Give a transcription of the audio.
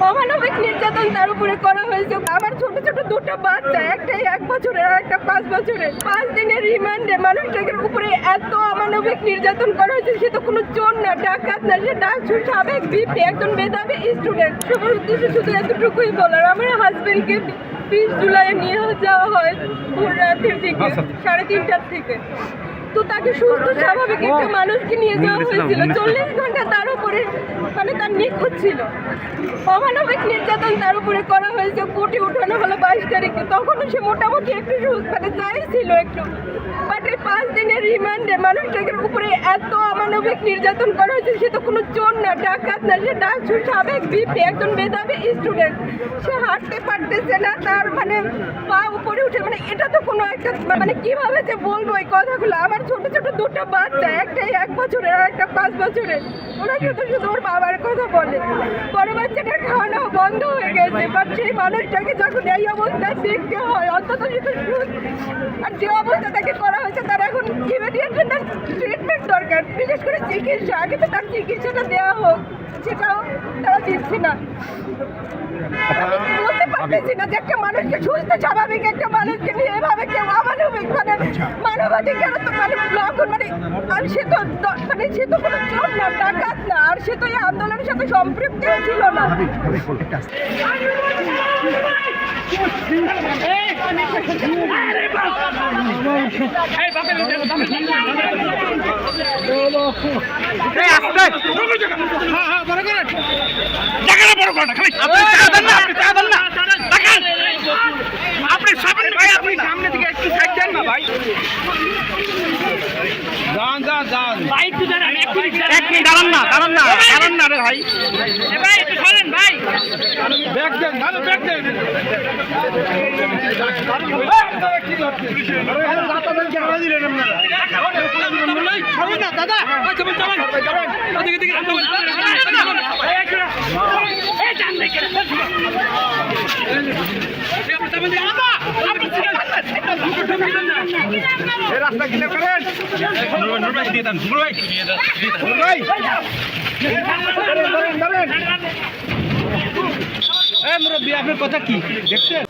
অমানবিক নির্যাতন তার উপরে করা হয়েছে। আমার ছোট ছোট দুটো বাচ্চা, একটাই 1 বছরের আর একটা 5 বছরের। 5 দিনের রিমান্ডে মানুষটাকে উপরে এত অমানবিক নির্যাতন করা হয়েছে। সে তো কোনো চোর না, ডাকাত না, সে ডাকসুর সাবেক বিপি, একজন মেধাবী স্টুডেন্ট। সবার উদ্দেশ্যে শুধু এতটুকুই বলার, আমার হাজবেন্ডকে 20 জুলাই নিয়ে যাওয়া হয় ভোর রাতের দিকে 3:30টার থেকে। তো তাকে সুস্থ স্বাভাবিক একটা মানুষকে নিয়ে যাওয়া হয়েছিল। 40 ঘন্টা তার উপরে মানে তার নিখোঁজ ছিল। অমানবিক নির্যাতন তার উপরে করা হয়েছে। কোর্টে উঠানো হলো 22 তারিখে। তখনও সে মোটামুটি একটু মানে যাই ছিল একটু, বাট এই 5 দিনের রিমান্ডে মানুষটাকে উপরে এত অমানবিক নির্যাতন করা হয়েছে। সে তো কোনো চোর না, ডাকাত না, সে ডাকসুর সাবেক বিপি, একজন মেধাবী স্টুডেন্ট। সে হাঁটতে পারতেছে না, তার মানে পা উপরে উঠে, মানে এটা তো কোনো একটা মানে কিভাবে যে বলবো এই কথাগুলো। আমার ছোট ছোট দুটো বাচ্চা, একটাই 1 বছরের আর একটা 5 বছরের। ওরা শুধু শুধু ওর বাবার কথা বলে। বড় বাচ্চাটার খাওয়ানো বন্ধ হয়ে গেছে, বাট সেই মানুষটাকে যখন এই অবস্থায় দেখতে হয় অন্তত আর যে অবস্থা তাকে করা হয়েছে, তার এখন ইমিডিয়েট তার ট্রিটমেন্ট দরকার, বিশেষ করে চিকিৎসা। আগে তো তার চিকিৎসাটা দেওয়া হোক, সেটাও তারা দিচ্ছে না। বলতে পারতেছি না যে একটা মানুষকে সুস্থ স্বাভাবিক একটা মানুষকে নিয়ে এভাবে কেউ অমানবিক মানে মানবাধিকার তো মানে লঙ্ঘন, মানে আর সে তো মানে সে তো কোনো চোর না, ডাকাত না, আর সে তো এই আন্দোলনের সাথে সম্পৃক্ত ছিল না। সামনে থেকে একটু সাইড দেন না ভাই। দাঁড়ান না রে ভাই। একটু সরেন ভাই। ব্যাগ দেন, ভালো ব্যাগ দেন। দাদা রাস্তা ক্লিয়ার করেন। মুরব্বী, আপনার কথা কি দেখছেন?